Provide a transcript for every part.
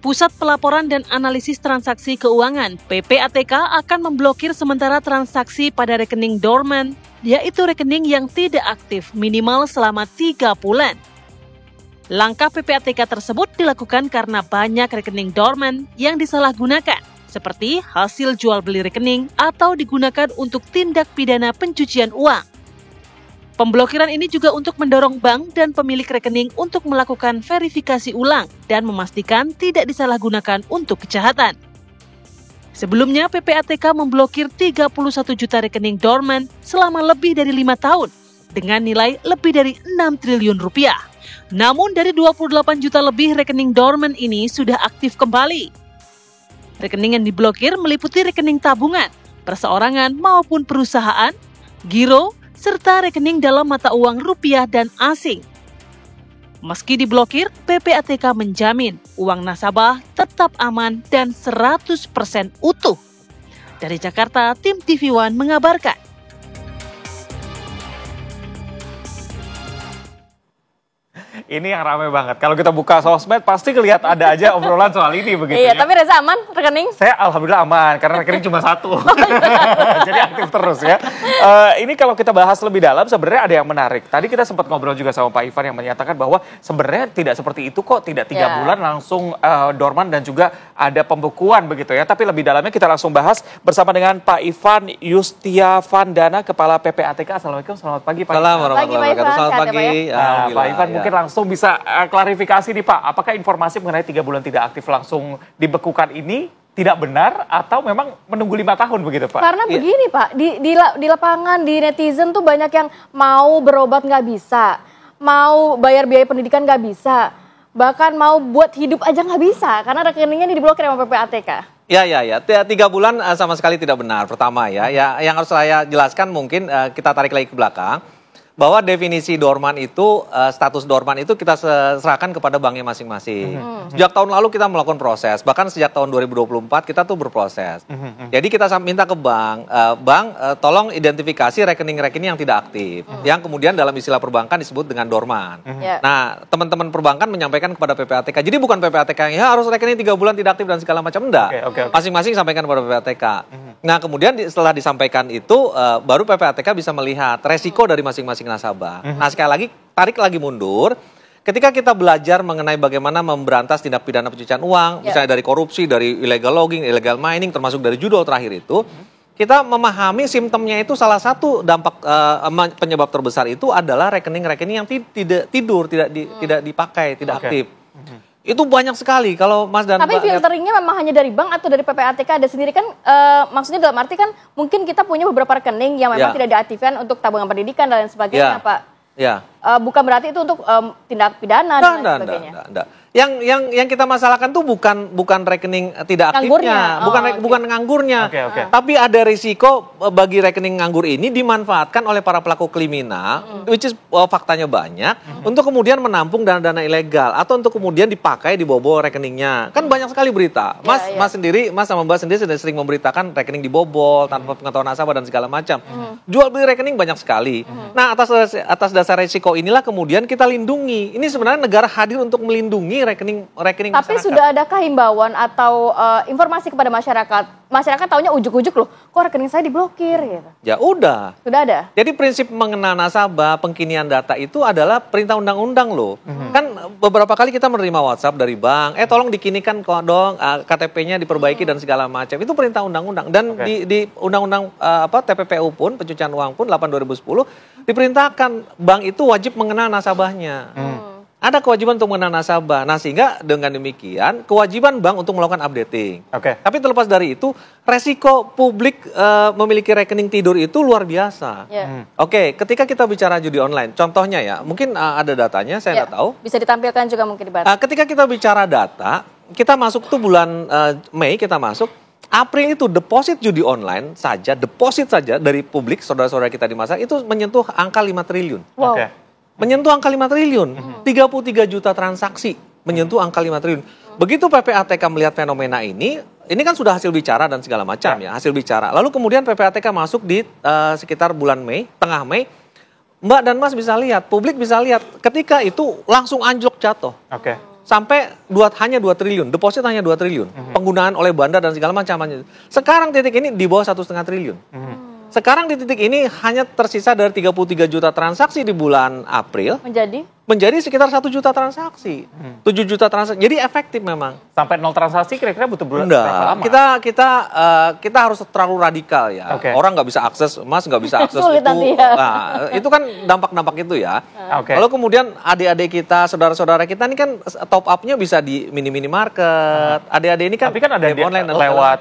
Pusat Pelaporan dan Analisis Transaksi Keuangan (PPATK) akan memblokir sementara transaksi pada rekening dorman, yaitu rekening yang tidak aktif minimal selama 3 bulan. Langkah PPATK tersebut dilakukan karena banyak rekening dorman yang disalahgunakan, seperti hasil jual beli rekening atau digunakan untuk tindak pidana pencucian uang. Pemblokiran ini juga untuk mendorong bank dan pemilik rekening untuk melakukan verifikasi ulang dan memastikan tidak disalahgunakan untuk kejahatan. Sebelumnya, PPATK memblokir 31 juta rekening dorman selama lebih dari 5 tahun dengan nilai lebih dari 6 triliun rupiah. Namun dari 28 juta lebih rekening dorman ini sudah aktif kembali. Rekening yang diblokir meliputi rekening tabungan, perseorangan maupun perusahaan, giro, serta rekening dalam mata uang rupiah dan asing. Meski diblokir, PPATK menjamin uang nasabah tetap aman dan 100% utuh. Dari Jakarta, tim TV One mengabarkan. Ini yang ramai banget. Kalau kita buka sosmed pasti kelihatan ada aja obrolan soal ini begitu Iya, ya. tapi Reza aman rekening? Saya alhamdulillah aman karena rekening cuma satu. Jadi aktif terus ya. Ini kalau kita bahas lebih dalam sebenarnya ada yang menarik. Tadi kita sempat ngobrol juga sama Pak Ivan yang menyatakan bahwa sebenarnya tidak seperti itu kok. Tidak 3 bulan langsung dorman dan juga ada pembukuan begitu ya. Tapi lebih dalamnya kita langsung bahas bersama dengan Pak Ivan Yustiavandana, Kepala PPATK. Assalamualaikum, selamat pagi Pak. Selamat pagi. Selamat pagi. Pak Ivan mungkin langsung bisa klarifikasi nih Pak. Apakah informasi mengenai 3 bulan tidak aktif langsung dibekukan ini tidak benar atau memang menunggu 5 tahun begitu Pak? Karena begini Pak, di lapangan, di netizen tuh banyak yang mau berobat nggak bisa, mau bayar biaya pendidikan nggak bisa, bahkan mau buat hidup aja nggak bisa karena rekeningnya diblokir sama PPATK. Ya. 3 bulan sama sekali tidak benar. Pertama yang harus saya jelaskan mungkin kita tarik lagi ke belakang. Bahwa definisi dorman itu, status dorman itu kita serahkan kepada banknya masing-masing. Sejak tahun lalu kita melakukan proses, bahkan sejak tahun 2024 kita tuh berproses. Jadi kita minta ke bank, tolong identifikasi rekening-rekening yang tidak aktif, yang kemudian dalam istilah perbankan disebut dengan dorman. Nah, teman-teman perbankan menyampaikan kepada PPATK, jadi bukan PPATK yang harus rekening 3 bulan tidak aktif dan segala macam, enggak. Masing-masing sampaikan kepada PPATK. Nah, kemudian setelah disampaikan itu, baru PPATK bisa melihat resiko dari masing-masing nasabah. Nah, sekali lagi tarik lagi mundur. Ketika kita belajar mengenai bagaimana memberantas tindak pidana pencucian uang, misalnya dari korupsi, dari illegal logging, illegal mining, termasuk dari judul terakhir itu, kita memahami simptomnya itu salah satu dampak penyebab terbesar itu adalah rekening-rekening yang tidak tidur, tidak dipakai, tidak aktif. Itu banyak sekali kalau Mas dan Tapi filteringnya memang hanya dari bank atau dari PPATK ada sendiri kan, maksudnya dalam arti kan mungkin kita punya beberapa rekening yang memang tidak diaktifkan untuk tabungan pendidikan dan lain sebagainya Pak. Bukan berarti itu untuk tindak pidana dan lain sebagainya. Yang kita masalahkan tuh bukan rekening tidak aktifnya, bukan nganggurnya. Tapi ada risiko bagi rekening nganggur ini dimanfaatkan oleh para pelaku kriminal, which is faktanya banyak, untuk kemudian menampung dana-dana ilegal atau untuk kemudian dipakai dibobol rekeningnya. Kan banyak sekali berita. Mas sama Mbak sendiri sudah sering memberitakan rekening dibobol tanpa pengetahuan nasabah dan segala macam. Jual beli rekening banyak sekali. Nah, atas dasar risiko inilah kemudian kita lindungi. Ini sebenarnya negara hadir untuk melindungi rekening Tapi masyarakat. sudah adakah himbauan atau informasi kepada masyarakat? Masyarakat taunya ujuk-ujuk loh, kok rekening saya diblokir gitu. Ya udah. Sudah ada? Jadi prinsip mengenal nasabah, pengkinian data itu adalah perintah undang-undang loh. Kan beberapa kali kita menerima WhatsApp dari bank, tolong dikinikan kok dong, KTP-nya diperbaiki dan segala macam. Itu perintah undang-undang. Dan di undang-undang TPPU pun, pencucian uang pun 8/2010 diperintahkan bank itu wajib mengenal nasabahnya. Ada kewajiban untuk mengenal nasabah. Nah, sehingga dengan demikian kewajiban bank untuk melakukan updating. Tapi terlepas dari itu, resiko publik memiliki rekening tidur itu luar biasa. Ketika kita bicara judi online, contohnya ya, mungkin ada datanya, saya nggak tahu. Bisa ditampilkan juga mungkin di bawah. Ketika kita bicara data, kita masuk tuh bulan Mei kita masuk. April itu deposit judi online saja, deposit saja dari publik, saudara-saudara kita di masa itu menyentuh angka 5 triliun. Menyentuh angka 5 triliun, 33 juta transaksi menyentuh angka 5 triliun. Begitu PPATK melihat fenomena ini kan sudah hasil bicara dan segala macam ya, hasil bicara. Lalu kemudian PPATK masuk di sekitar bulan Mei, tengah Mei, Mbak dan Mas bisa lihat, publik bisa lihat, ketika itu langsung anjlok jatuh. sampai hanya 2 triliun, deposit hanya 2 triliun, penggunaan oleh bandar dan segala macam. Sekarang titik ini di bawah 1,5 triliun. Sekarang di titik ini hanya tersisa dari 33 juta transaksi di bulan April menjadi sekitar 1 juta transaksi, 7 juta transaksi. Jadi efektif memang. Sampai 0 transaksi kira-kira butuh berapa lama? Kita harus terlalu radikal ya. Orang nggak bisa akses emas, nggak bisa akses Sulit itu. nanti ya. Nah, itu kan dampak-dampak itu ya. Lalu kemudian adik-adik kita, saudara-saudara kita ini kan top up-nya bisa di mini market. Adik-adik ini kan, tapi kan ada online lewat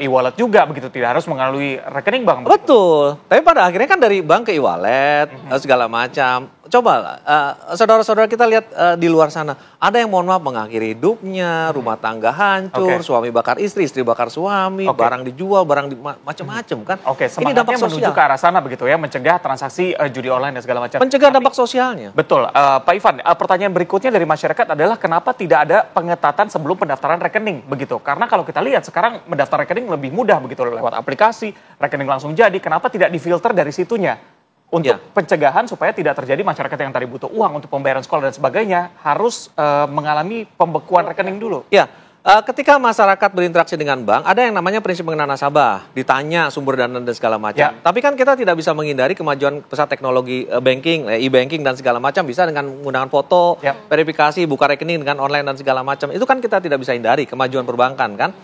e-wallet juga begitu, tidak harus melalui rekening bank. Betul. Tapi pada akhirnya kan dari bank ke e-wallet segala macam. Coba saudara-saudara kita lihat di luar sana, ada yang mohon maaf mengakhiri hidupnya, rumah tangga hancur, suami bakar istri bakar suami, barang dijual, macam-macam kan. Ini dampak sosial menuju ke arah sana begitu ya, mencegah transaksi judi online dan segala macam. Mencegah dampak sosialnya. Betul, Pak Ivan. Pertanyaan berikutnya dari masyarakat adalah kenapa tidak ada pengetatan sebelum pendaftaran rekening begitu? Karena kalau kita lihat sekarang mendaftar rekening lebih mudah begitu lewat aplikasi, rekening langsung jadi. Kenapa tidak difilter dari situnya? Untuk pencegahan supaya tidak terjadi masyarakat yang tadi butuh uang untuk pembayaran sekolah dan sebagainya harus mengalami pembekuan rekening dulu. Ya, ketika masyarakat berinteraksi dengan bank, ada yang namanya prinsip mengenal nasabah, ditanya sumber dana dan segala macam. Tapi kan kita tidak bisa menghindari kemajuan pesat teknologi banking, e-banking dan segala macam, bisa dengan menggunakan foto, verifikasi, buka rekening dengan online dan segala macam. Itu kan kita tidak bisa hindari kemajuan perbankan kan.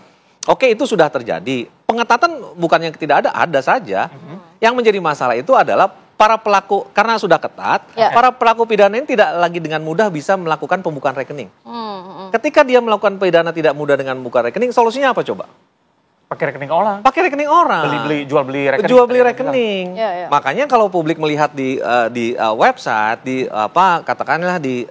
Oke, itu sudah terjadi. Pengetatan bukan yang tidak ada saja. Yang menjadi masalah itu adalah para pelaku, karena sudah ketat, para pelaku pidana ini tidak lagi dengan mudah bisa melakukan pembukaan rekening. Ketika dia melakukan pidana tidak mudah dengan membuka rekening, solusinya apa coba? Pakai rekening orang. Pakai rekening orang. Jual beli rekening. Jual beli rekening. Makanya kalau publik melihat di website, di katakanlah di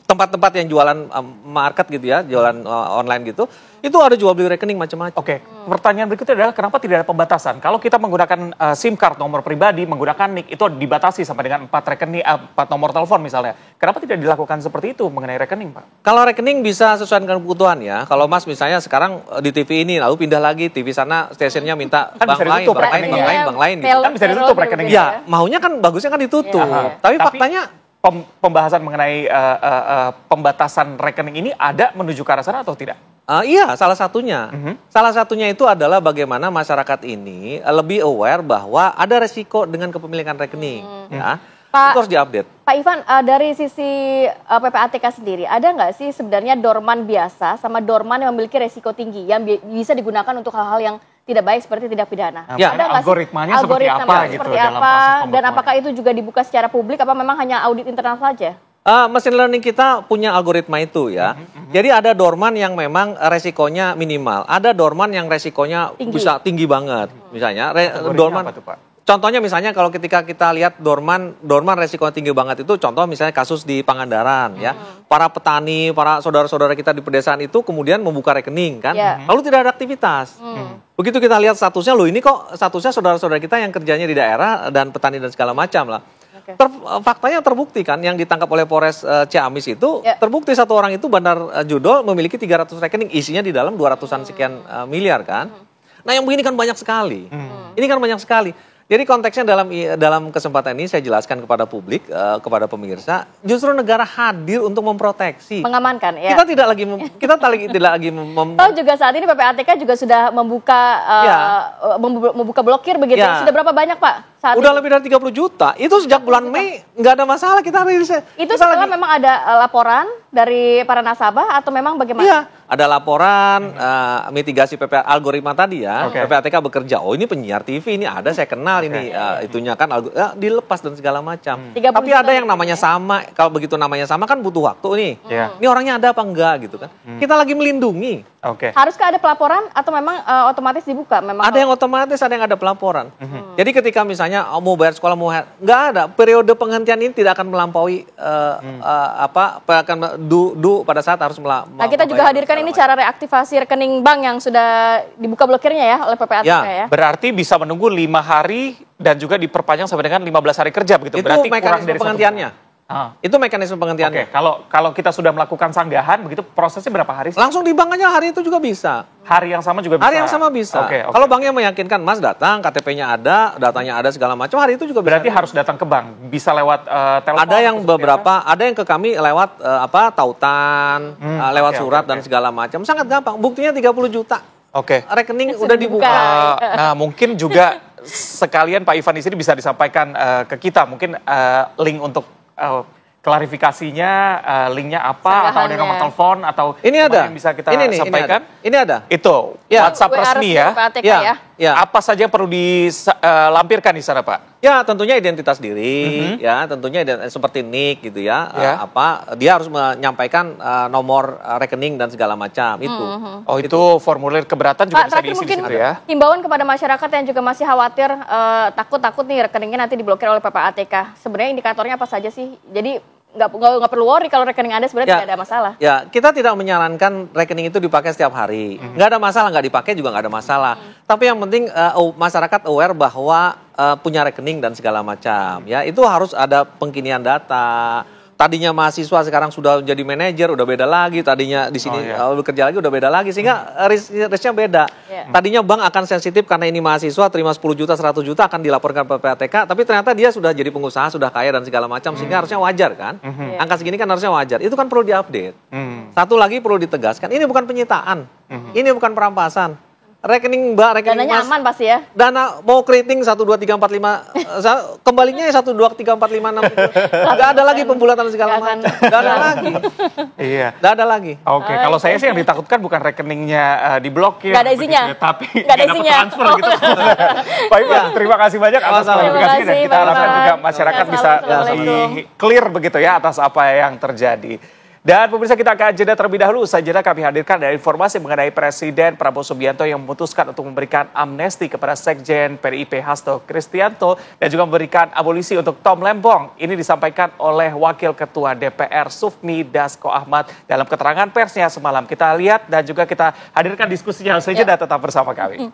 tempat-tempat yang jualan market gitu ya, jualan online gitu, itu ada jual beli rekening macam-macam. Pertanyaan berikutnya adalah kenapa tidak ada pembatasan? Kalau kita menggunakan SIM card nomor pribadi, menggunakan NIK itu dibatasi sampai dengan 4 rekening, 4 nomor telepon misalnya. Kenapa tidak dilakukan seperti itu mengenai rekening, Pak? Kalau rekening bisa sesuai dengan kebutuhan ya. Kalau Mas misalnya sekarang di TV ini lalu pindah lagi TV sana stasiunnya minta kan bank lain gitu. Kan bisa ditutup rekening. Ya, maunya kan bagusnya kan ditutup. Tapi faktanya pembahasan mengenai pembatasan rekening ini ada menuju ke arah sana atau tidak? Iya, salah satunya. Salah satunya itu adalah bagaimana masyarakat ini lebih aware bahwa ada resiko dengan kepemilikan rekening. Ya. Itu harus diupdate. Pak Ivan, dari sisi PPATK sendiri, ada nggak sih sebenarnya dorman biasa sama dorman yang memiliki resiko tinggi yang bisa digunakan untuk hal-hal yang tidak baik seperti tindak pidana? Ada algoritmanya seperti apa gitu dalam proses pembekuan? Dan apakah itu juga dibuka secara publik, apa memang hanya audit internal saja? Mesin learning kita punya algoritma itu ya. Jadi ada dorman yang memang resikonya minimal. Ada dorman yang resikonya bisa tinggi banget. Misalnya dorman. Contohnya misalnya kalau ketika kita lihat dorman resikonya tinggi banget itu, contoh misalnya kasus di Pangandaran ya. Para petani, para saudara-saudara kita di pedesaan itu kemudian membuka rekening kan. Lalu tidak ada aktivitas. Begitu kita lihat statusnya, loh ini kok statusnya saudara-saudara kita yang kerjanya di daerah dan petani dan segala macam lah. Faktanya terbukti kan yang ditangkap oleh Polres Ciamis itu terbukti satu orang itu bandar judol memiliki 300 rekening, isinya di dalam 200-an sekian miliar kan. Nah yang begini kan banyak sekali. Ini kan banyak sekali. Jadi konteksnya dalam kesempatan ini saya jelaskan kepada publik, kepada pemirsa, justru negara hadir untuk memproteksi, mengamankan ya. Kita tidak lagi juga saat ini PPATK juga sudah membuka blokir begitu. Sudah berapa banyak Pak? Udah lebih dari 30 juta. Itu sejak bulan Mei nggak ada masalah kita rilis. Itu setelah memang ada laporan dari para nasabah atau memang bagaimana? Iya, ada laporan mitigasi algoritma tadi ya. PPATK bekerja. Oh ini penyiar TV ini ada saya kenal ini itunya kan dilepas dan segala macam. Tapi ada yang namanya sama. Kalau begitu namanya sama kan butuh waktu nih. Ini orangnya ada apa enggak gitu kan? Kita lagi melindungi. Haruskah ada pelaporan atau memang otomatis dibuka? Ada yang otomatis, ada yang ada pelaporan. Jadi ketika misalnya mau bayar sekolah nggak ada periode penghentian ini tidak akan melampaui pada saat harus Nah kita juga hadirkan ini cara reaktivasi rekening bank yang sudah dibuka blokirnya ya oleh PPATK ya. Berarti bisa menunggu 5 hari dan juga diperpanjang sampai dengan 15 hari kerja begitu. Itu berarti mekanisme penghentiannya. Itu mekanisme penghentiannya. Kalau kita sudah melakukan sanggahan, begitu prosesnya berapa hari sih? Langsung di bank aja hari itu juga bisa. Hari yang sama juga bisa? Hari yang sama bisa. Kalau banknya meyakinkan, Mas datang, KTP-nya ada, datanya ada segala macam, hari itu juga bisa. Berarti harus datang ke bank, bisa lewat telepon? Ada yang beberapa, ada yang ke kami lewat tautan, lewat surat dan segala macam. Sangat gampang, buktinya 30 juta. Rekening udah dibuka. Nah, mungkin juga sekalian Pak Ivan di sini bisa disampaikan ke kita, mungkin link untuk klarifikasinya, linknya apa, atau ada nomor telepon, atau ini ada yang bisa kita sampaikan? Ini ada. Itu WhatsApp resmi ya. Apa saja yang perlu dilampirkan di sana, Pak? Ya, tentunya identitas diri, ya, tentunya seperti NIK gitu ya. Dia harus menyampaikan nomor rekening dan segala macam itu. Itu formulir keberatan juga bisa diisi di situ ya. Himbauan kepada masyarakat yang juga masih khawatir takut nih rekeningnya nanti diblokir oleh PPATK. Sebenarnya indikatornya apa saja sih? Jadi nggak perlu worry kalau rekening Anda sebenarnya tidak ada masalah. Ya, kita tidak menyarankan rekening itu dipakai setiap hari. Nggak ada masalah, nggak dipakai juga nggak ada masalah. Tapi yang penting masyarakat aware bahwa punya rekening dan segala macam. Ya, itu harus ada pengkinian data. Tadinya mahasiswa sekarang sudah jadi manajer, udah beda lagi. Tadinya di sini bekerja lagi udah beda lagi, sehingga risknya beda. Tadinya bank akan sensitif karena ini mahasiswa terima 10 juta, 100 juta akan dilaporkan ke PPATK, tapi ternyata dia sudah jadi pengusaha, sudah kaya dan segala macam, sehingga harusnya wajar kan? Angka segini kan harusnya wajar. Itu kan perlu diupdate. Satu lagi perlu ditegaskan, ini bukan penyitaan, ini bukan perampasan. Rekening Mbak, rekening dananya Mas, aman pasti ya. Dana mau keriting 1, 2, 3, 4, 5 kembalinya 1, 2, 3, 4, 5, 6 nggak ada lagi pembulatan segala macam, nggak ada lagi. Nggak ada lagi. Kalau saya sih yang ditakutkan bukan rekeningnya diblokir, nggak ada isinya, tapi nggak ada isinya. Transfer gitu. Pak Ivan, terima kasih banyak atas klarifikasi, dan kita harapkan juga masyarakat bisa lebih clear begitu ya atas apa yang terjadi. Dan pemirsa, kita akan jeda terlebih dahulu. Usai jeda kami hadirkan dari informasi mengenai Presiden Prabowo Subianto yang memutuskan untuk memberikan amnesti kepada Sekjen PDIP Hasto Kristianto dan juga memberikan abolisi untuk Tom Lembong. Ini disampaikan oleh Wakil Ketua DPR Sufmi Dasko Ahmad dalam keterangan persnya semalam. Kita lihat dan juga kita hadirkan diskusinya. Usai jeda, tetap bersama kami.